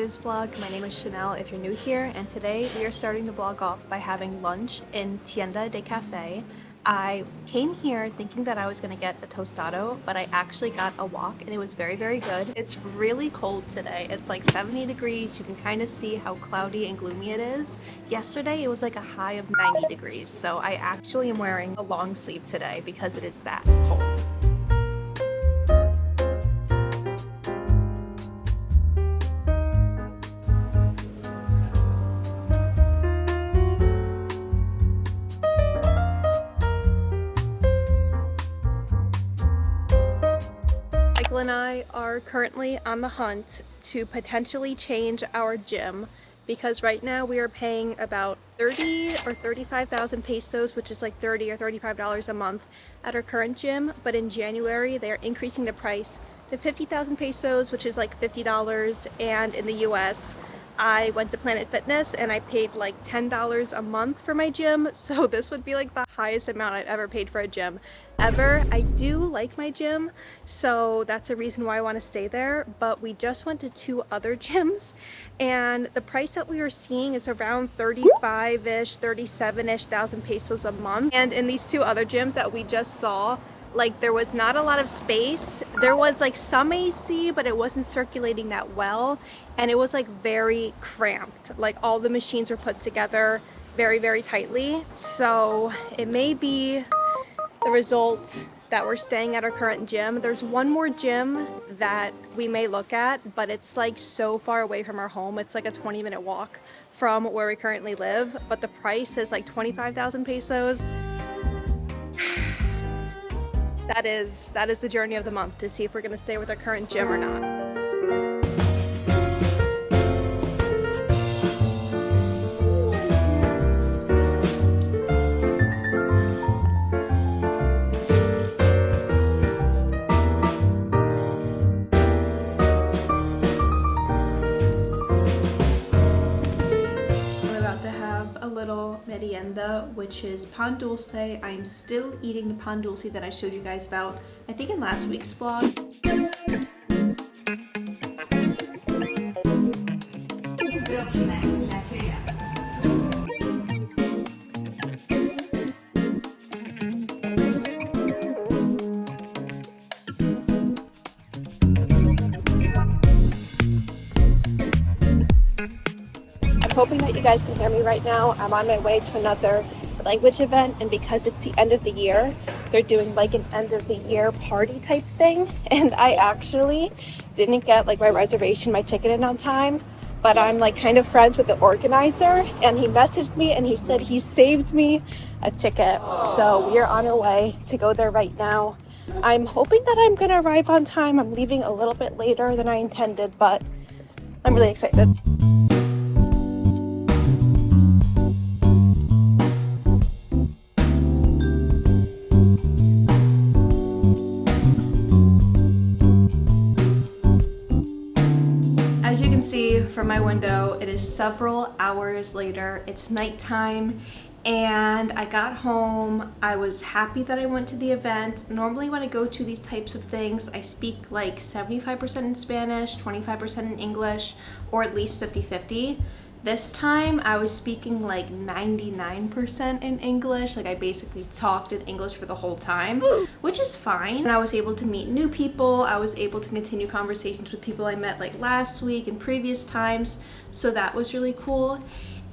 today's vlog. My name is Chanel if you're new here, and today we are starting the vlog off by having lunch in Tienda de Cafe. I came here thinking that I was going to get a tostado, but I actually got a wok and it was very, very good. It's really cold today. It's like 70 degrees. You can kind of see how cloudy and gloomy it is. Yesterday it was like a high of 90 degrees, so I actually am wearing a long sleeve today because it is that cold. And I are currently on the hunt to potentially change our gym because right now we are paying about 30 or 35,000 pesos, which is like $30 or $35 a month at our current gym, but in January they are increasing the price to 50,000 pesos, which is like $50, and in the US I went to Planet Fitness and I paid like $10 a month for my gym, so this would be like the highest amount I've ever paid for a gym ever. I do like my gym, so that's a reason why I want to stay there, but we just went to 2 other gyms and the price that we were seeing is around 35-ish, 37-ish thousand pesos a month. And in these 2 other gyms that we just saw, like there was not a lot of space. There was like some AC, but it wasn't circulating that well, and it was like very cramped. Like all the machines were put together very, very tightly. So it may be the result that we're staying at our current gym. There's one more gym that we may look at, but it's like so far away from our home. It's like a 20-minute walk from where we currently live, but the price is like 25,000 pesos. That is the journey of the month, to see if we're going to stay with our current gym or not. Merienda, which is pan dulce. I'm still eating the pan dulce that I showed you guys about, I think in last week's vlog. I'm hoping that you guys can hear me right now. I'm on my way to another language event, and because it's the end of the year, they're doing like an end of the year party type thing, and I actually didn't get like my reservation, my ticket in on time, but I'm like kind of friends with the organizer, and he messaged me and he said he saved me a ticket. So we are on our way to go there right now. I'm hoping that I'm gonna arrive on time. I'm leaving a little bit later than I intended, but I'm really excited. As you can see from my window, it is several hours later. It's nighttime and I got home. I was happy that I went to the event. Normally when I go to these types of things, I speak like 75% in Spanish, 25% in English, or at least 50-50. This time I was speaking like 99% in English. Like I basically talked in English for the whole time, which is fine. And I was able to meet new people. I was able to continue conversations with people I met like last week and previous times. So that was really cool.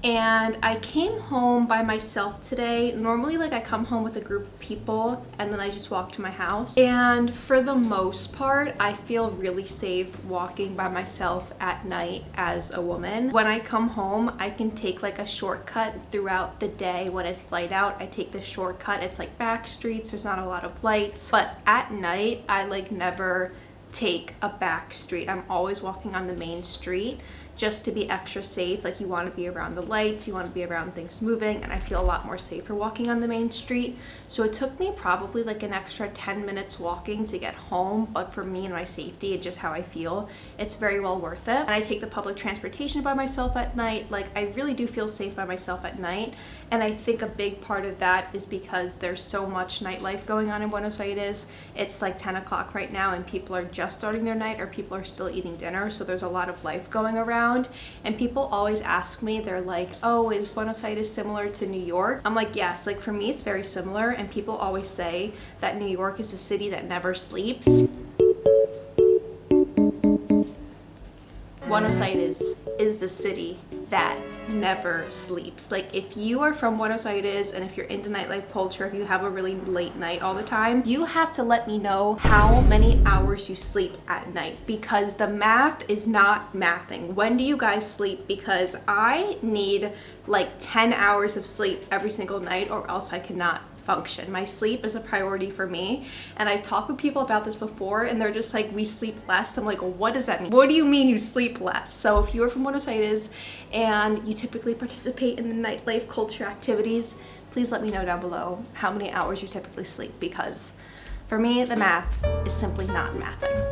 And I came home by myself today. Normally like I come home with a group of people and then I just walk to my house. And for the most part, I feel really safe walking by myself at night as a woman. When I come home, I can take like a shortcut throughout the day. When it's light out, I take the shortcut. It's like back streets, there's not a lot of lights. But at night, I like never take a back street. I'm always walking on the main street just to be extra safe. Like you want to be around the lights, you want to be around things moving, and I feel a lot more safer walking on the main street. So it took me probably like an extra 10 minutes walking to get home, but for me and my safety and just how I feel, it's very well worth it. And I take the public transportation by myself at night. Like I really do feel safe by myself at night, And I think a big part of that is because there's so much nightlife going on in Buenos Aires. It's like 10 o'clock right now and people are just starting their night or people are still eating dinner. So there's a lot of life going around. And people always ask me, they're like, oh, is Buenos Aires similar to New York? I'm like, yes, like for me, it's very similar. And people always say that New York is a city that never sleeps. Buenos Aires is the city that never sleeps. Like if you are from Buenos Aires and if you're into nightlife culture, if you have a really late night all the time, you have to let me know how many hours you sleep at night, because the math is not mathing. When do you guys sleep? Because I need like 10 hours of sleep every single night or else I cannot function. My sleep is a priority for me, and I've talked with people about this before and they're just like, we sleep less. I'm like, well, what does that mean? What do you mean you sleep less? So if you're from Buenos Aires and you typically participate in the nightlife culture activities, please let me know down below how many hours you typically sleep, because for me the math is simply not mathing.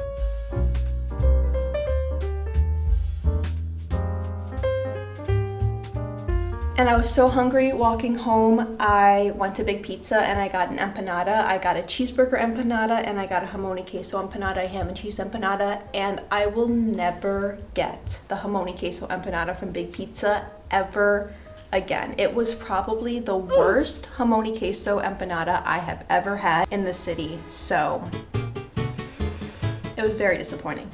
And I was so hungry walking home, I went to Big Pizza and I got an empanada. I got a cheeseburger empanada and I got a jamón y queso empanada, a ham and cheese empanada, and I will never get the jamón y queso empanada from Big Pizza ever again. It was probably the worst jamón y queso empanada I have ever had in the city, so it was very disappointing.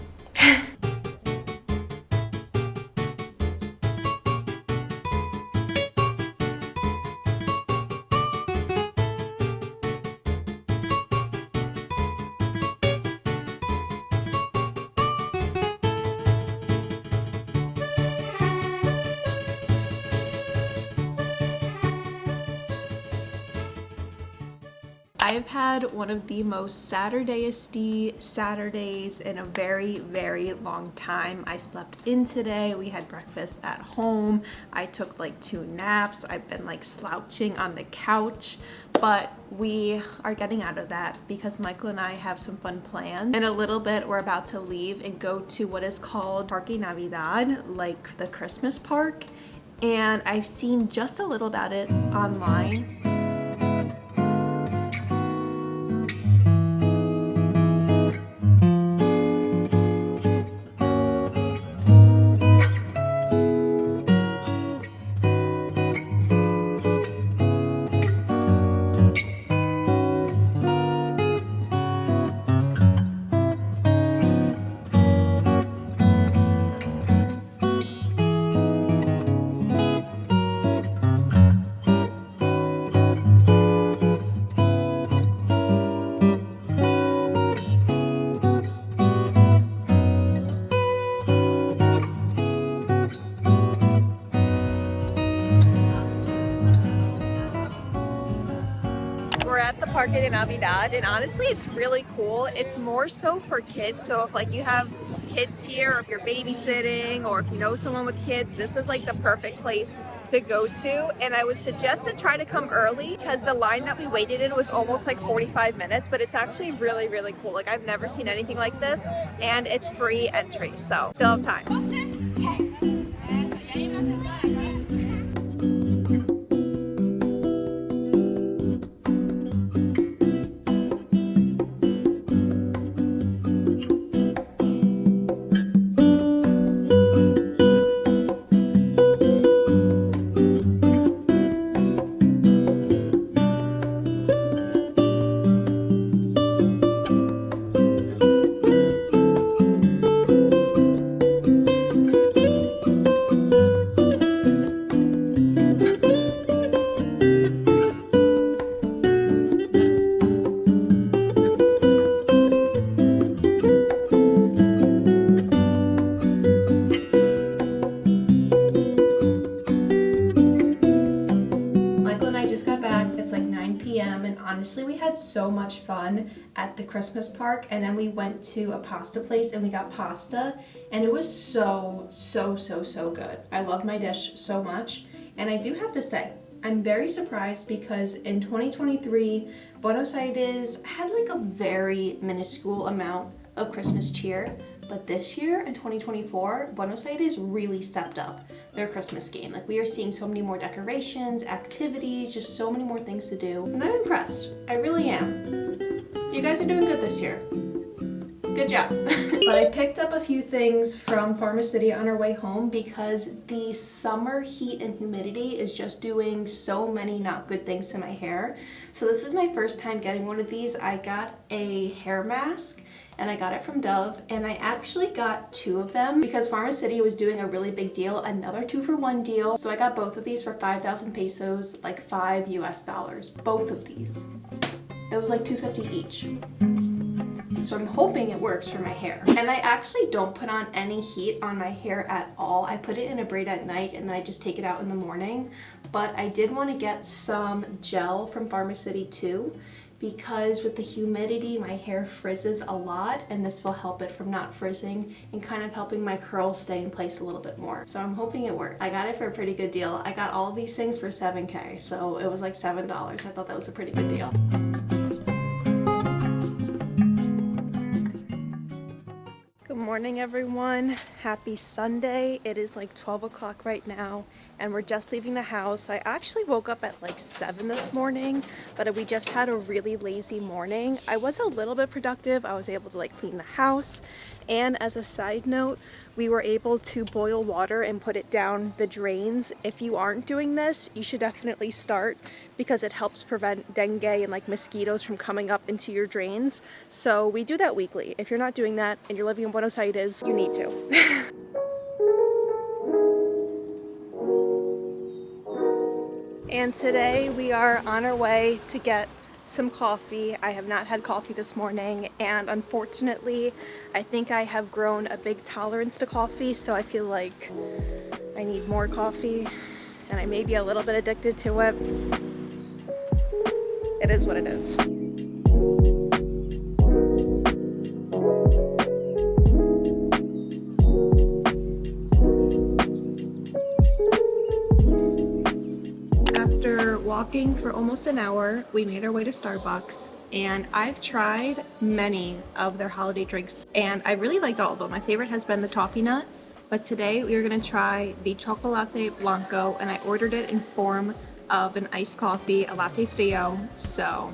I've had one of the most Saturday-isty Saturdays in a very, very long time. I slept in today. We had breakfast at home. I took like 2 naps. I've been like slouching on the couch, but we are getting out of that because Michael and I have some fun plans. In a little bit, we're about to leave and go to what is called Parque Navidad, like the Christmas park. And I've seen just a little about it online. We're at the Parque de Navidad, and honestly it's really cool. It's more so for kids, so if like you have kids here, or if you're babysitting, or if you know someone with kids, this is like the perfect place to go to. And I would suggest to try to come early because the line that we waited in was almost like 45 minutes, but it's actually really, really cool. Like I've never seen anything like this, and it's free entry, so still have time. Honestly, we had so much fun at the Christmas park, and then we went to a pasta place and we got pasta, and it was so good. I love my dish so much, and I do have to say, I'm very surprised because in 2023, Buenos Aires had like a very minuscule amount of Christmas cheer. But this year in 2024, Buenos Aires really stepped up their Christmas game. Like, we are seeing so many more decorations, activities, just so many more things to do. And I'm impressed. I really am. You guys are doing good this year. Good job. But I picked up a few things from Pharmacy on our way home because the summer heat and humidity is just doing so many not good things to my hair. So this is my first time getting one of these. I got a hair mask and I got it from Dove, and I actually got 2 of them because Pharmacy was doing a really big deal, another 2-for-1 deal. So I got both of these for 5,000 pesos, like $5 US. Both of these. It was like $2.50 each. So I'm hoping it works for my hair. And I actually don't put on any heat on my hair at all. I put it in a braid at night and then I just take it out in the morning. But I did want to get some gel from Pharmacy too, because with the humidity my hair frizzes a lot, and this will help it from not frizzing and kind of helping my curls stay in place a little bit more. So I'm hoping it worked. I got it for a pretty good deal. I got all of these things for $7K, so it was like $7. I thought that was a pretty good deal. Good morning, everyone. Happy Sunday. It is like 12 o'clock right now and we're just leaving the house. I actually woke up at like 7 this morning, but we just had a really lazy morning. I was a little bit productive. I was able to like clean the house, and as a side note, we were able to boil water and put it down the drains. If you aren't doing this, you should definitely start because it helps prevent dengue and like mosquitoes from coming up into your drains. So we do that weekly. If you're not doing that and you're living in Buenos Aires, you need to. And today we are on our way to get some coffee. I have not had coffee this morning, and unfortunately I think I have grown a big tolerance to coffee, so I feel like I need more coffee and I may be a little bit addicted to it. It is what it is. After walking for almost an hour, we made our way to Starbucks, and I've tried many of their holiday drinks and I really liked all of them. My favorite has been the toffee nut, but today we are going to try the chocolate blanco, and I ordered it in form of an iced coffee, a latte frio. So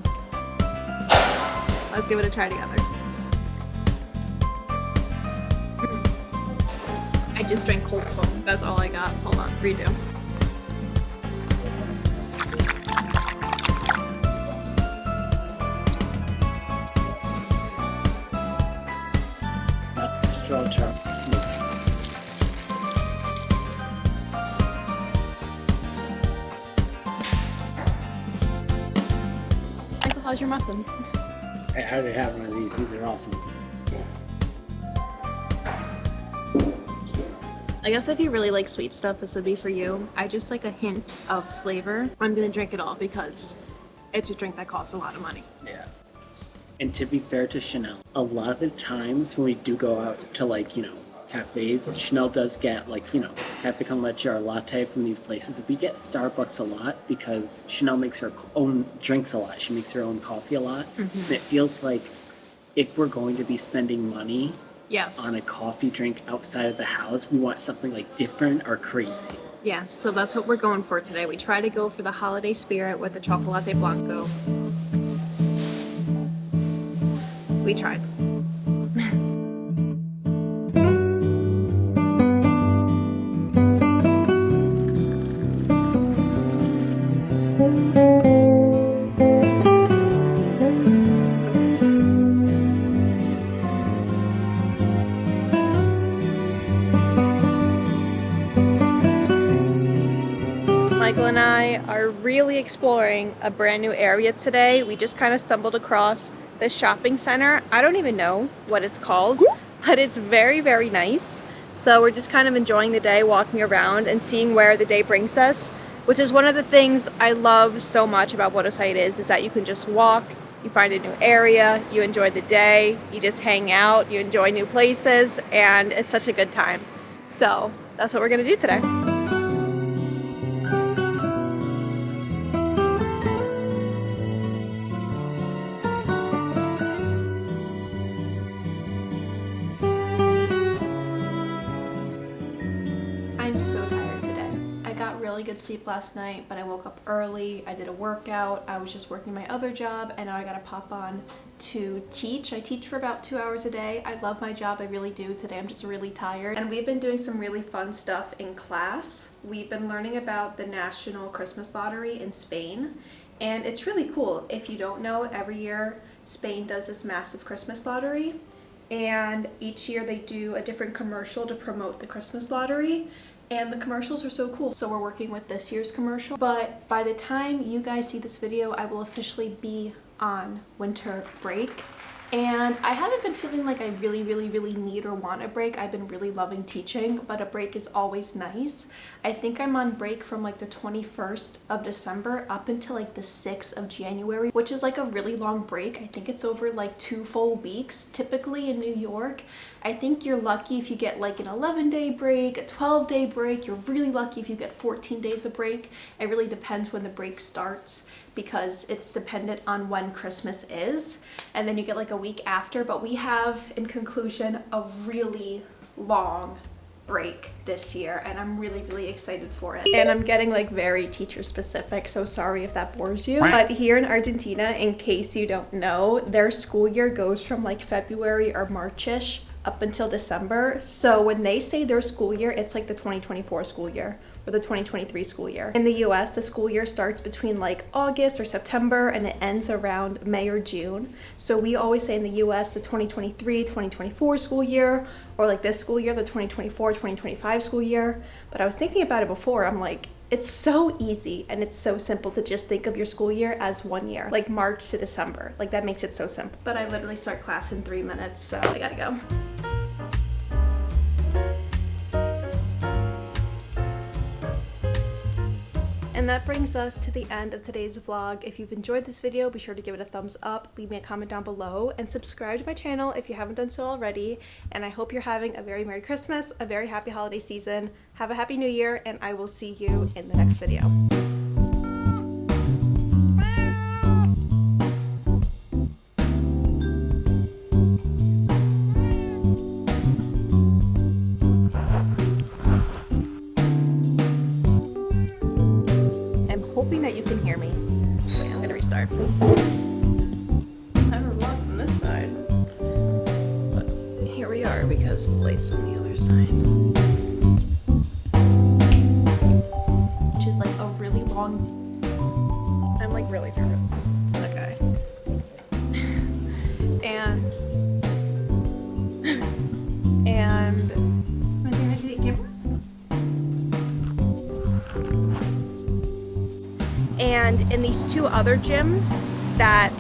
let's give it a try together. I just drank cold foam. That's all I got. Hold on, redo. Straw chop. Michael, how's your muffins? I already have one of these. These are awesome. I guess if you really like sweet stuff, this would be for you. I just like a hint of flavor. I'm gonna drink it all because it's a drink that costs a lot of money. Yeah. And to be fair to Chanel, a lot of the times when we do go out to, like, you know, cafes, Chanel does get, like, you know, cafe con leche or latte from these places. We get Starbucks a lot because Chanel makes her own drinks a lot. She makes her own coffee a lot. Mm-hmm. And it feels like if we're going to be spending money on a coffee drink outside of the house, we want something like different or crazy. Yes, so that's what we're going for today. We try to go for the holiday spirit with the chocolate blanco. We tried. Michael and I are really exploring a brand new area today. We just kind of stumbled across this shopping center. I don't even know what it's called, but it's very, very nice. So we're just kind of enjoying the day, walking around and seeing where the day brings us, which is one of the things I love so much about Buenos Aires, is that you can just walk, you find a new area, you enjoy the day, you just hang out, you enjoy new places, and it's such a good time. So that's what we're gonna do today. good sleep last night, but I woke up early. I did a workout. I was just working my other job, and now I gotta pop on to teach. I teach for about 2 hours a day. I love my job, I really do. Today I'm just really tired. And we've been doing some really fun stuff in class. We've been learning about the National Christmas Lottery in Spain, and it's really cool. If you don't know, every year Spain does this massive Christmas lottery, and each year they do a different commercial to promote the Christmas lottery, and the commercials are so cool. So we're working with this year's commercial, but by the time you guys see this video, I will officially be on winter break. And I haven't been feeling like I really need or want a break. I've been really loving teaching, but a break is always nice. I think I'm on break from like the 21st of December up until like the 6th of January, which is like a really long break. I think it's over like 2 full weeks. Typically in New York, I think you're lucky if you get like an 11-day break, a 12-day break. You're really lucky if you get 14 days of break. It really depends when the break starts, because it's dependent on when Christmas is, and then you get like a week after. But we have, in conclusion, a really long break this year, and I'm really excited for it. And I'm getting like very teacher specific, so sorry if that bores you. But here in Argentina, in case you don't know, their school year goes from like February or Marchish up until December. So when they say their school year, it's like the 2024 school year or the 2023 school year. In the US, the school year starts between like August or September, and it ends around May or June. So we always say in the US the 2023-2024 school year, or like this school year, the 2024-2025 school year. But I was thinking about it before. I'm like, it's so easy and it's so simple to just think of your school year as 1 year, like March to December. Like that makes it so simple. But I literally start class in 3 minutes, so I gotta go. And that brings us to the end of today's vlog. If you've enjoyed this video, be sure to give it a thumbs up, leave me a comment down below, and subscribe to my channel if you haven't done so already. And I hope you're having a very Merry Christmas, a very happy holiday season. Have a Happy New Year, and I will see you in the next video. Hoping that you can hear me. Wait, I'm gonna restart. I have a vlog from this side, but here we are because the light's on the other side, which is like a really long. I'm like really nervous. Okay. and want to see the camera? And in these 2 other gyms that